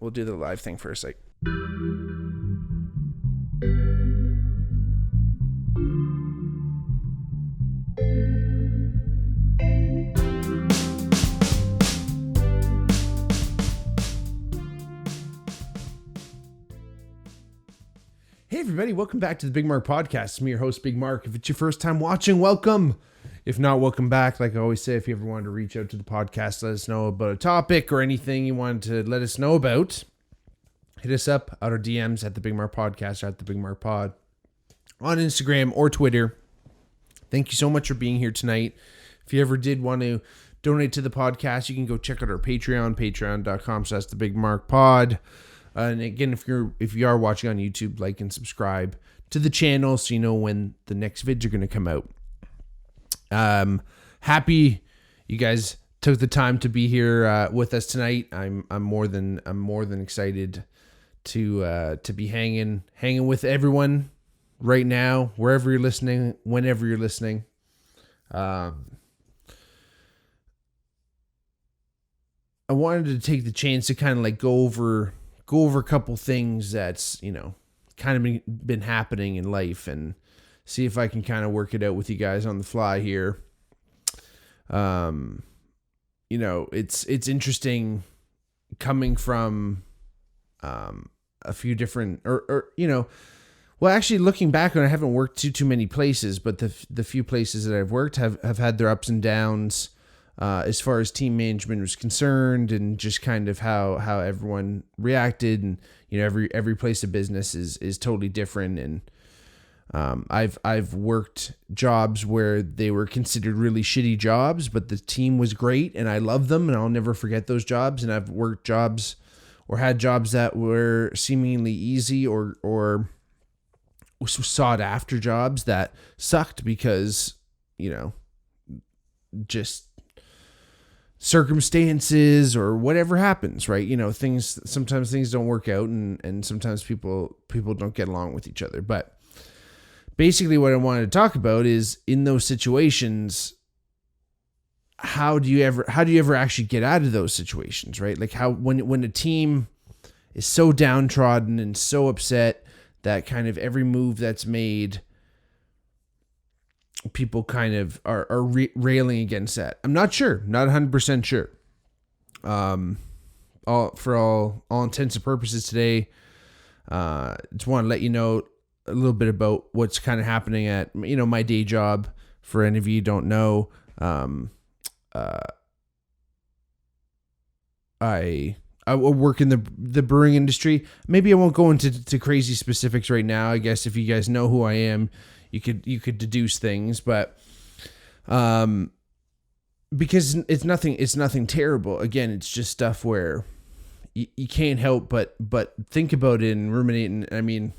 we'll do the live thing first. Like, hey everybody, welcome back to the Bigmark podcast. I'm your host, Bigmark. If it's your first time watching, welcome. If not, welcome back. Like I always say, if you ever wanted to reach out to the podcast, let us know about a topic or anything you wanted to let us know about, hit us up out our DMs at the Bigmark podcast or at the Bigmark pod on Instagram or Twitter. Thank you so much for being here tonight. If you ever did want to donate to the podcast, you can go check out our Patreon, patreon.com/thebigmarkpod. And again, if you are watching on YouTube, like and subscribe to the channel so you know when the next vids are going to come out. Happy you guys took the time to be here with us tonight. I'm more than excited to be hanging with everyone right now, wherever you're listening, whenever you're listening. I wanted to take the chance to kind of like go over a couple things that's, kind of been happening in life and see if I can kind of work it out with you guys on the fly here. It's interesting coming from a few different actually looking back, I haven't worked too many places, but the few places that I've worked have had their ups and downs as far as team management was concerned, and just kind of how everyone reacted, and every place of business is totally different. And I've worked jobs where they were considered really shitty jobs, but the team was great and I love them and I'll never forget those jobs. And I've worked jobs or had jobs that were seemingly easy or sought after jobs that sucked because, just circumstances or whatever happens, right? Sometimes things don't work out and sometimes people don't get along with each other. But basically what I wanted to talk about is in those situations, how do you ever actually get out of those situations, right? Like how, when a team is so downtrodden and so upset that kind of every move that's made, people kind of are railing against that. I'm not sure, not 100% sure. For all intents and purposes today, just want to let you know a little bit about what's kind of happening at, my day job. For any of you who don't know, I work in the brewing industry. Maybe I won't go into crazy specifics right now. I guess if you guys know who I am, you could deduce things, but because it's nothing terrible. Again, it's just stuff where you can't help but think about it and ruminate. And I mean,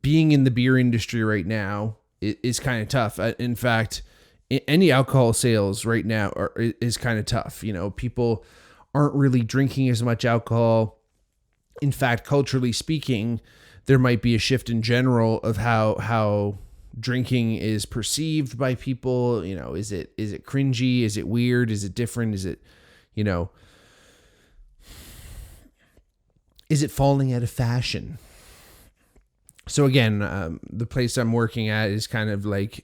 being in the beer industry right now is kind of tough. In fact, any alcohol sales right now is kind of tough. People aren't really drinking as much alcohol. In fact, culturally speaking, there might be a shift in general of how drinking is perceived by people. Is it cringy? Is it weird? Is it different? Is it, is it falling out of fashion? So again, the place I'm working at is kind of like,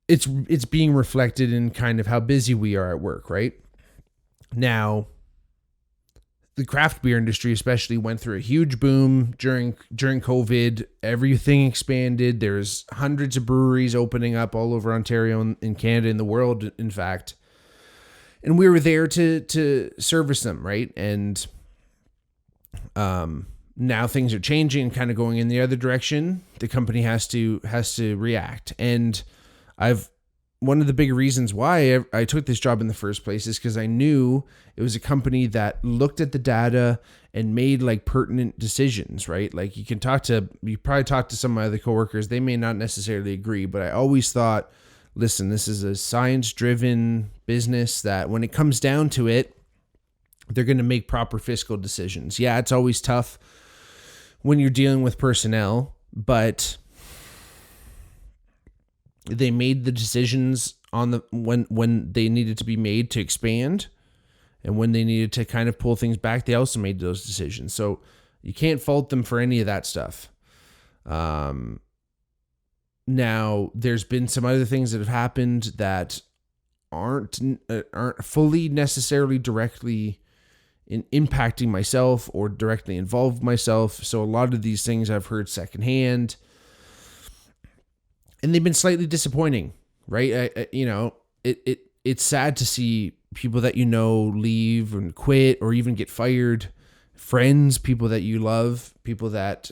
it's being reflected in kind of how busy we are at work, right? Now, the craft beer industry especially went through a huge boom during COVID. Everything expanded. There's hundreds of breweries opening up all over Ontario and Canada, in the world, in fact. And we were there to service them, right? And now things are changing and kind of going in the other direction. The company has to react. And one of the big reasons why I took this job in the first place is because I knew it was a company that looked at the data and made like pertinent decisions, right? Like you probably talk to some of my other coworkers. They may not necessarily agree, but I always thought, listen, this is a science-driven business that when it comes down to it, they're going to make proper fiscal decisions. Yeah, it's always tough when you're dealing with personnel, but They made the decisions on the when they needed to be made to expand, and when they needed to kind of pull things back, they also made those decisions. So you can't fault them for any of that stuff. Now there's been some other things that have happened that aren't fully necessarily directly in impacting myself or directly involved myself. So a lot of these things I've heard secondhand, and they've been slightly disappointing, right? It's sad to see people that leave and quit or even get fired. Friends, people that you love, people that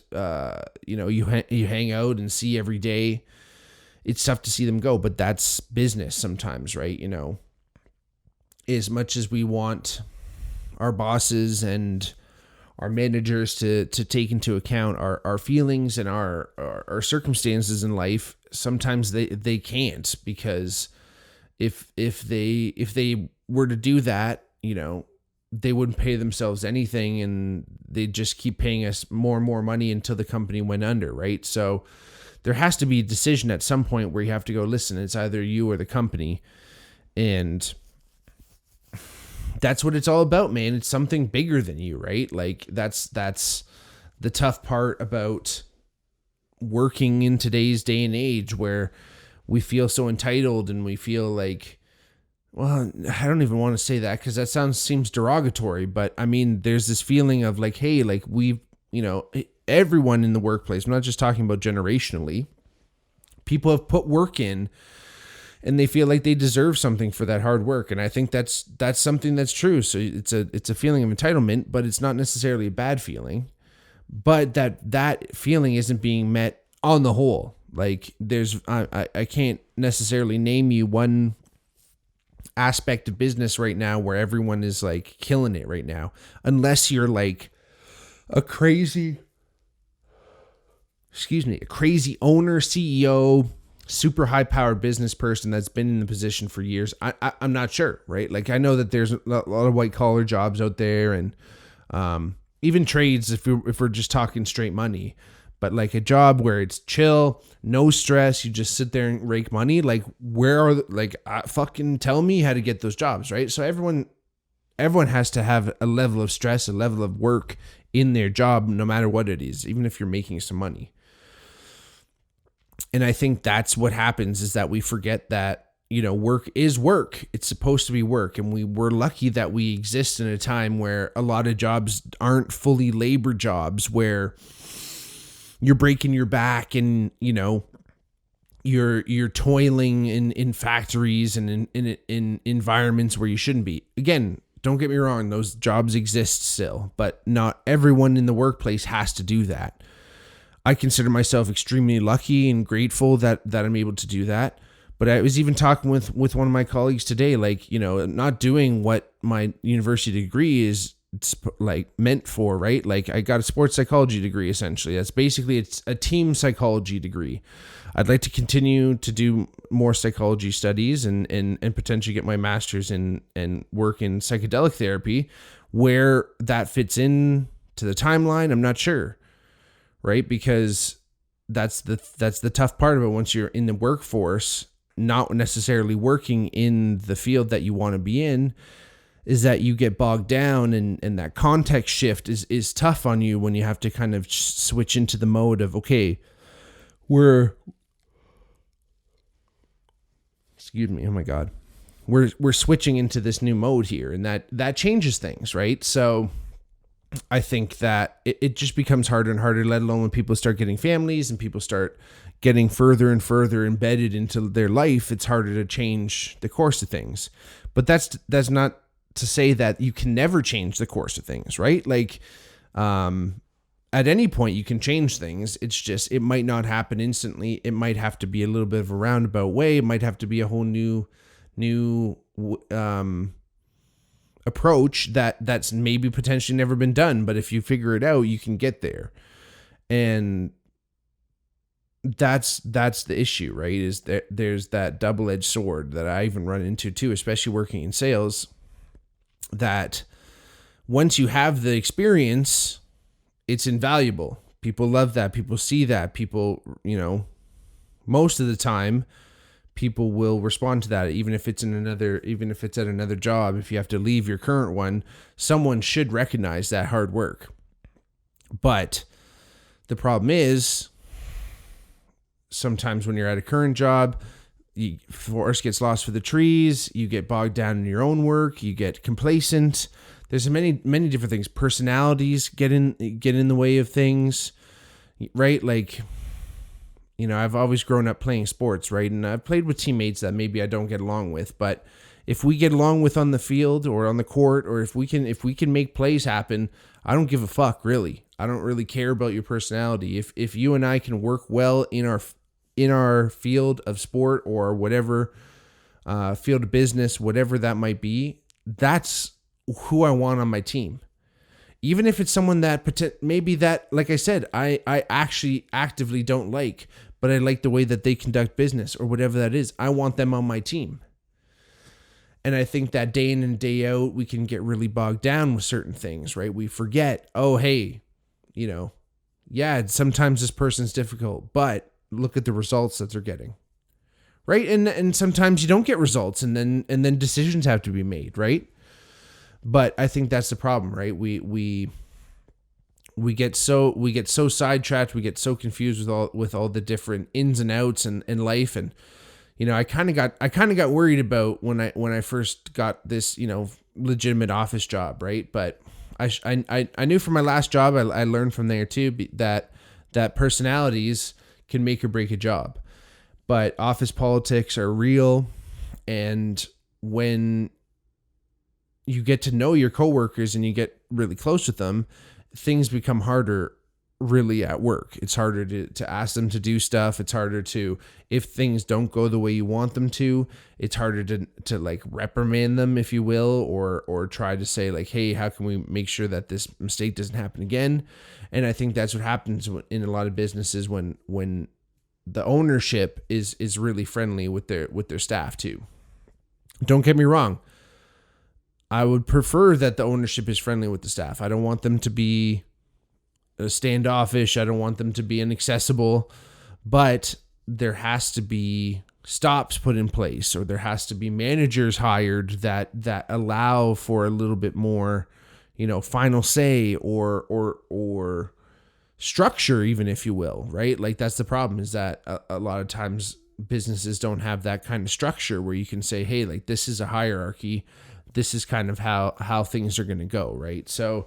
you hang out and see every day. It's tough to see them go, but that's business sometimes, right? As much as we want our bosses and our managers to take into account our feelings and our circumstances in life, sometimes they can't, because if they were to do that, they wouldn't pay themselves anything, and they'd just keep paying us more and more money until the company went under, right? So there has to be a decision at some point where you have to go, listen, it's either you or the company. And that's what it's all about, man. It's something bigger than you, right? Like that's the tough part about working in today's day and age, where we feel so entitled and we feel like, well, I don't even want to say that because that seems derogatory, but I mean, there's this feeling of like, hey, like everyone in the workplace, I'm not just talking about generationally, people have put work in and they feel like they deserve something for that hard work. And I think that's something that's true. So it's a feeling of entitlement, but it's not necessarily a bad feeling, but that feeling isn't being met on the whole. Like I can't necessarily name you one aspect of business right now where everyone is like killing it right now, unless you're like a crazy owner, CEO, super high powered business person that's been in the position for years. I'm not sure, right? Like I know that there's a lot of white collar jobs out there, and even trades if we're just talking straight money. But like a job where it's chill, no stress, you just sit there and rake money. Like fucking tell me how to get those jobs, right? So everyone has to have a level of stress, a level of work in their job, no matter what it is, even if you're making some money. And I think that's what happens, is that we forget that, work is work. It's supposed to be work. And we're lucky that we exist in a time where a lot of jobs aren't fully labor jobs, where you're breaking your back and, you're toiling in factories and in environments where you shouldn't be. Again, don't get me wrong, those jobs exist still, but not everyone in the workplace has to do that. I consider myself extremely lucky and grateful that I'm able to do that. But I was even talking with one of my colleagues today, like, not doing what my university degree is like meant for, right? Like I got a sports psychology degree, essentially. That's basically, it's a team psychology degree. I'd like to continue to do more psychology studies and potentially get my master's and work in psychedelic therapy. Where that fits in to the timeline, I'm not sure. Right? Because that's the tough part of it. Once you're in the workforce, not necessarily working in the field that you want to be in, is that you get bogged down, and that context shift is tough on you when you have to kind of switch into the mode of, okay, excuse me, oh my God, we're switching into this new mode here, and that changes things, right? So I think that it just becomes harder and harder, let alone when people start getting families and people start getting further and further embedded into their life. It's harder to change the course of things. But that's not to say that you can never change the course of things, right? Like at any point you can change things. It's just, it might not happen instantly. It might have to be a little bit of a roundabout way. It might have to be a whole new approach that's maybe potentially never been done, but if you figure it out, you can get there. And that's the issue, right? Is that there's that double-edged sword that I even run into too, especially working in sales, that once you have the experience, it's invaluable. People love that. People see that. People, most of the time, people will respond to that, even if it's at another job. If you have to leave your current one, someone should recognize that hard work. But the problem is, sometimes when you're at a current job, forest gets lost for the trees. You get bogged down in your own work. You get complacent. There's many different things. Personalities get in the way of things, right? Like, you know, I've always grown up playing sports, right? And I've played with teammates that maybe I don't get along with, but if we get along with on the field or on the court, or if we can make plays happen, I don't give a fuck, really. I don't really care about your personality. If you and I can work well in our field of sport or whatever, field of business, whatever that might be, that's who I want on my team. Even if it's someone that maybe that, like I said, I actually actively don't like, but I like the way that they conduct business or whatever that is. I want them on my team. And I think that day in and day out, we can get really bogged down with certain things, right? We forget, oh, hey, you know, yeah, sometimes this person's difficult, but look at the results that they're getting, right? And sometimes you don't get results, and then decisions have to be made, right? But I think that's the problem, right? We get so sidetracked, we get so confused with all the different ins and outs in life. And you know, I kind of got worried about when I first got this, you know, legitimate office job, right? But I knew from my last job, I learned from there too, that personalities can make or break a job. But office politics are real, and when you get to know your coworkers and you get really close with them, things become harder really at work. It's harder to ask them to do stuff. It's harder to, if things don't go the way you want them to, it's harder to like reprimand them, if you will, or try to say like, hey, how can we make sure that this mistake doesn't happen again? And I think that's what happens in a lot of businesses when the ownership is really friendly with their staff too. Don't get me wrong. I would prefer that the ownership is friendly with the staff. I don't want them to be standoffish. I don't want them to be inaccessible, but there has to be stops put in place, or there has to be managers hired that allow for a little bit more, you know, final say or structure, even, if you will, right? Like, that's the problem, is that a lot of times businesses don't have that kind of structure where you can say, hey, like, this is a hierarchy. This is kind of how things are going to go, right? So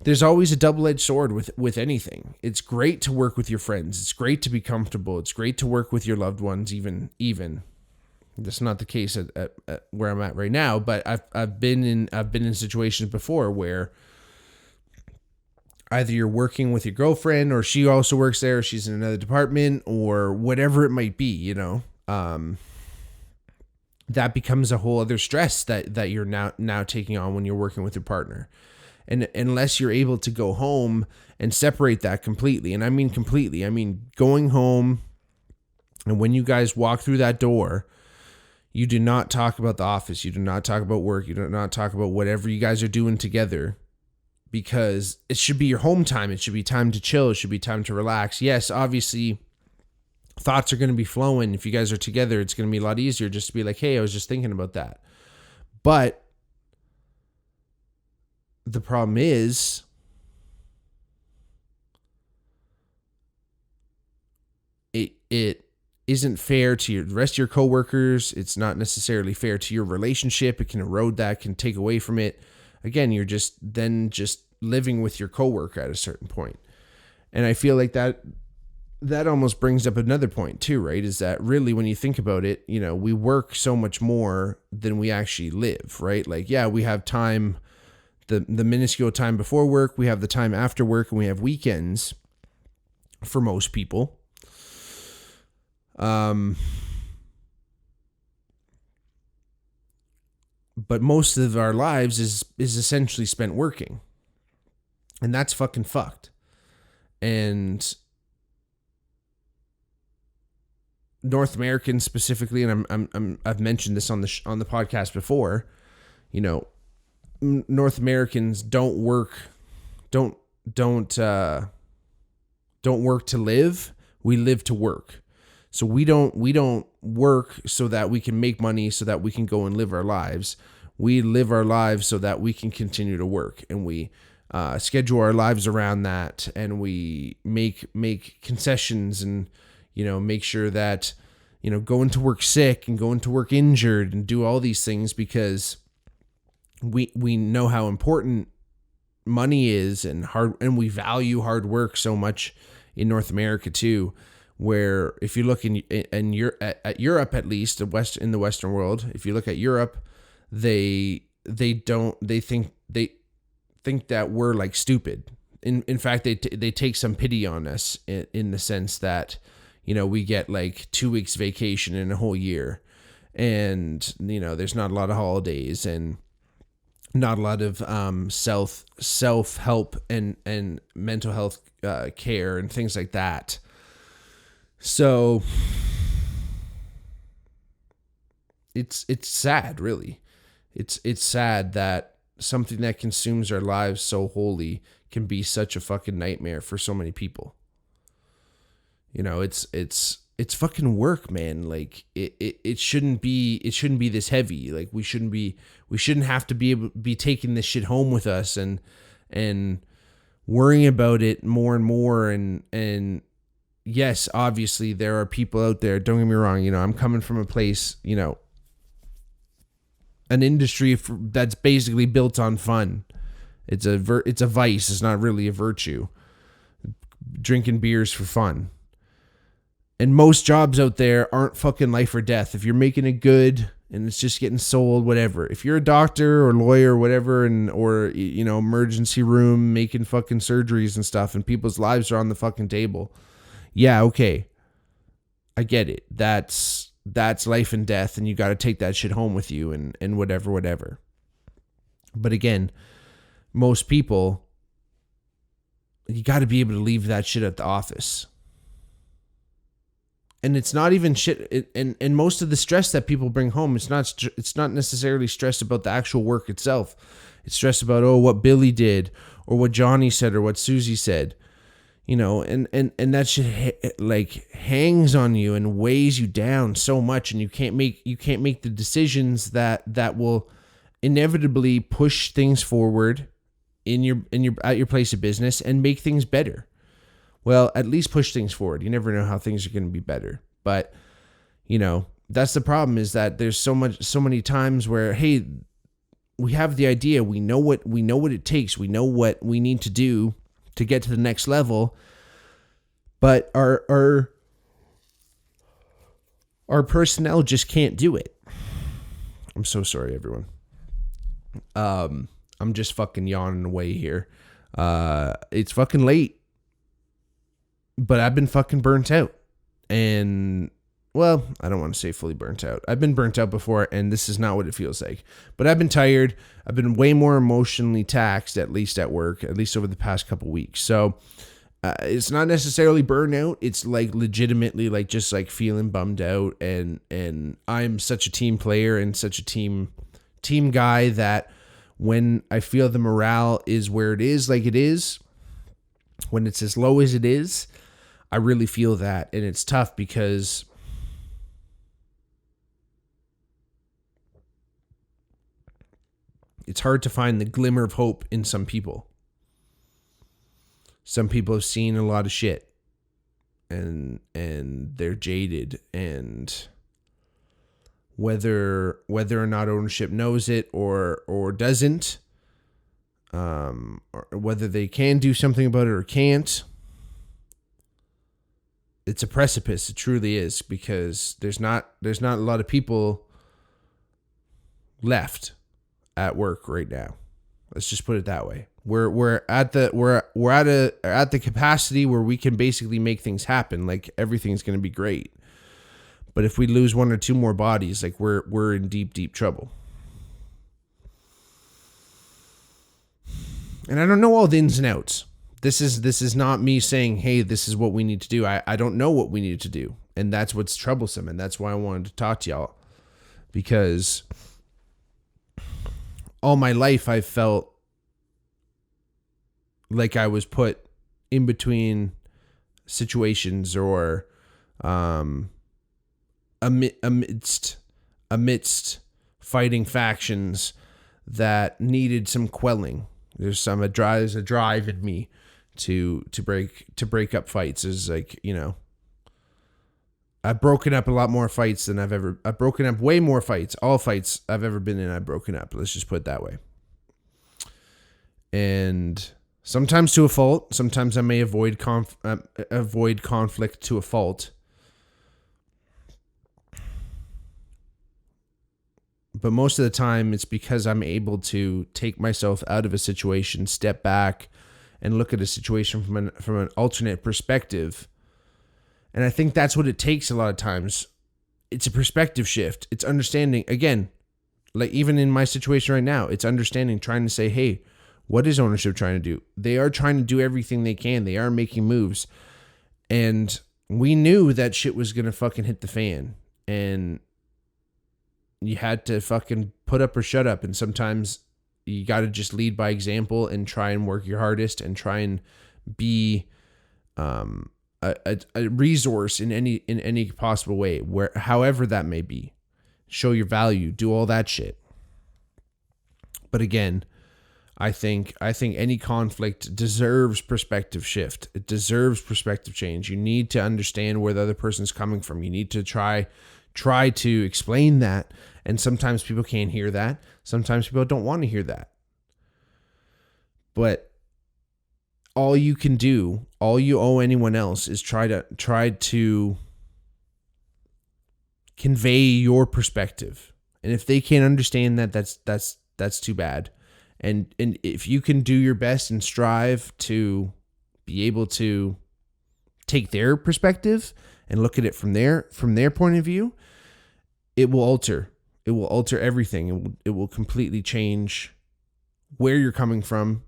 there's always a double-edged sword with anything. It's great to work with your friends. It's great to be comfortable. It's great to work with your loved ones, even. That's not the case at where I'm at right now, but I've been in situations before where either you're working with your girlfriend, or she also works there, or she's in another department, or whatever it might be, you know. That becomes a whole other stress that you're now taking on when you're working with your partner. And unless you're able to go home and separate that completely, and I mean completely, I mean going home, and when you guys walk through that door, you do not talk about the office, you do not talk about work, you do not talk about whatever you guys are doing together, because it should be your home time. It should be time to chill. It should be time to relax. Yes, obviously, thoughts are going to be flowing. If you guys are together, it's going to be a lot easier just to be like, hey, I was just thinking about that. But the problem is, it isn't fair to the rest of your coworkers. It's not necessarily fair to your relationship. It can erode that, can take away from it. Again, you're just living with your coworker at a certain point. And I feel like that almost brings up another point too, right? Is that really, when you think about it, you know, we work so much more than we actually live, right? Like, yeah, we have time, the minuscule time before work, we have the time after work, and we have weekends for most people. But most of our lives is essentially spent working. And that's fucking fucked. And North Americans specifically, and I've mentioned this on the podcast before, you know, North Americans don't work to live. We live to work. So we don't work so that we can make money so that we can go and live our lives. We live our lives so that we can continue to work, and we schedule our lives around that, and we make concessions, and make sure that going to work sick and going to work injured and do all these things because we know how important money is and we value hard work so much in North America too. Where if you look in at Europe, at least in the Western world, if you look at Europe, they think that we're like stupid. In fact, they take some pity on us in the sense that we get like 2 weeks vacation in a whole year, and there's not a lot of holidays and not a lot of self help and mental health care and things like that. So it's sad, really. It's sad that something that consumes our lives so wholly can be such a fucking nightmare for so many people. It's fucking work, man. Like it shouldn't be this heavy. Like we shouldn't have to be taking this shit home with us and worrying about it more and more. And yes, obviously there are people out there, don't get me wrong, I'm coming from a place, an industry that's basically built on fun. It's a vice. It's not really a virtue. Drinking beers for fun. And most jobs out there aren't fucking life or death. If you're making it good and it's just getting sold, whatever. If you're a doctor or lawyer or whatever, or emergency room making fucking surgeries and stuff, and people's lives are on the fucking table, yeah, okay, I get it. That's life and death, and you got to take that shit home with you, and whatever. But again, most people, you got to be able to leave that shit at the office. And it's not even shit. And most of the stress that people bring home, it's not necessarily stress about the actual work itself. It's stress about, what Billy did, or what Johnny said, or what Susie said. And that shit like hangs on you and weighs you down so much, and you can't make the decisions that will inevitably push things forward in your at your place of business and make things better. Well, at least push things forward. You never know how things are going to be better. But, that's the problem, is that there's so many times where, hey, we have the idea, we know what it takes, we know what we need to do to get to the next level, but our personnel just can't do it. I'm so sorry, everyone. I'm just fucking yawning away here. It's fucking late. But I've been fucking burnt out. And, well, I don't want to say fully burnt out. I've been burnt out before, and this is not what it feels like. But I've been tired. I've been way more emotionally taxed, at least at work, at least over the past couple weeks. So it's not necessarily burnout. It's like legitimately like just like feeling bummed out. And I'm such a team player and such a team guy that when I feel the morale is where it is, like it is, when it's as low as it is, I really feel that. And it's tough because it's hard to find the glimmer of hope in some people. Some people have seen a lot of shit and they're jaded, and whether or not ownership knows it or doesn't, or whether they can do something about it or can't, it's a precipice. It truly is, because there's not a lot of people left at work right now. Let's just put it that way. We're at the capacity where we can basically make things happen. Like everything's going to be great. But if we lose one or two more bodies, like we're in deep trouble. And I don't know all the ins and outs. This is not me saying, hey, this is what we need to do. I don't know what we need to do. And that's what's troublesome. And that's why I wanted to talk to y'all. Because all my life I've felt like I was put in between situations, or amidst fighting factions that needed some quelling. There's a drive in me to break up fights. Is like, you know, I've broken up a lot more fights than I've broken up way more fights. All fights I've ever been in, I've broken up. Let's just put it that way. And sometimes to a fault. Sometimes I may avoid conflict to a fault. But most of the time, it's because I'm able to take myself out of a situation, step back, and look at a situation from an alternate perspective. And I think that's what it takes a lot of times. It's a perspective shift. It's understanding. Again, like even in my situation right now, it's understanding, trying to say, hey, what is ownership trying to do? They are trying to do everything they can. They are making moves. And we knew that shit was going to fucking hit the fan. And you had to fucking put up or shut up. And sometimes you got to just lead by example and try and work your hardest and try and be a resource in any possible way, where however that may be. Show your value, do all that shit. But again, I think any conflict deserves perspective shift. It deserves perspective change. You need to understand where the other person's coming from. You need to try to explain that. And sometimes people can't hear that. Sometimes people don't want to hear that. But all you can do, all you owe anyone else is try to convey your perspective. And if they can't understand that, that's too bad. And if you can do your best and strive to be able to take their perspective and look at it from their point of view, it will alter everything. It will completely change where you're coming from,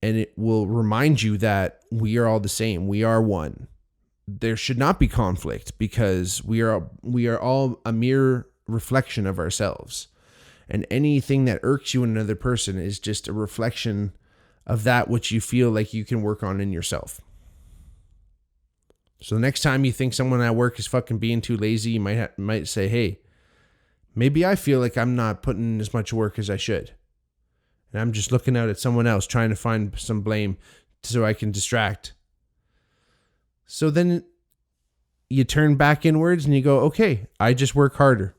and it will remind you that we are all the same. We are one. There should not be conflict because we are all a mere reflection of ourselves. And anything that irks you in another person is just a reflection of that which you feel like you can work on in yourself. So the next time you think someone at work is fucking being too lazy, you might say, hey, maybe I feel like I'm not putting in as much work as I should. And I'm just looking out at someone else trying to find some blame so I can distract. So then you turn back inwards and you go, okay, I just work harder.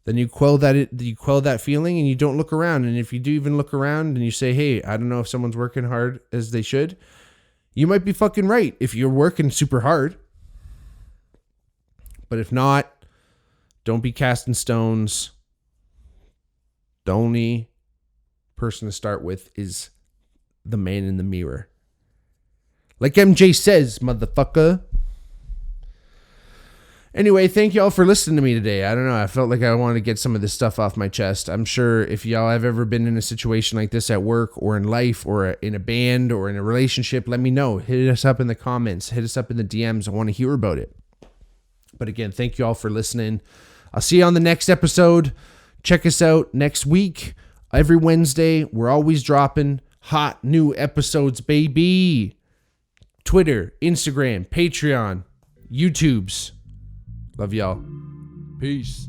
Then you quell that feeling and you don't look around. And if you do even look around and you say, hey, I don't know if someone's working hard as they should, you might be fucking right if you're working super hard. But if not, don't be casting stones. The only person to start with is the man in the mirror. Like MJ says, motherfucker. Anyway, thank y'all for listening to me today. I don't know. I felt like I wanted to get some of this stuff off my chest. I'm sure if y'all have ever been in a situation like this at work or in life or in a band or in a relationship, let me know. Hit us up in the comments. Hit us up in the DMs. I want to hear about it. But again, thank you all for listening. I'll see you on the next episode. Check us out next week. Every Wednesday, we're always dropping hot new episodes, baby. Twitter, Instagram, Patreon, YouTubes. Love y'all. Peace.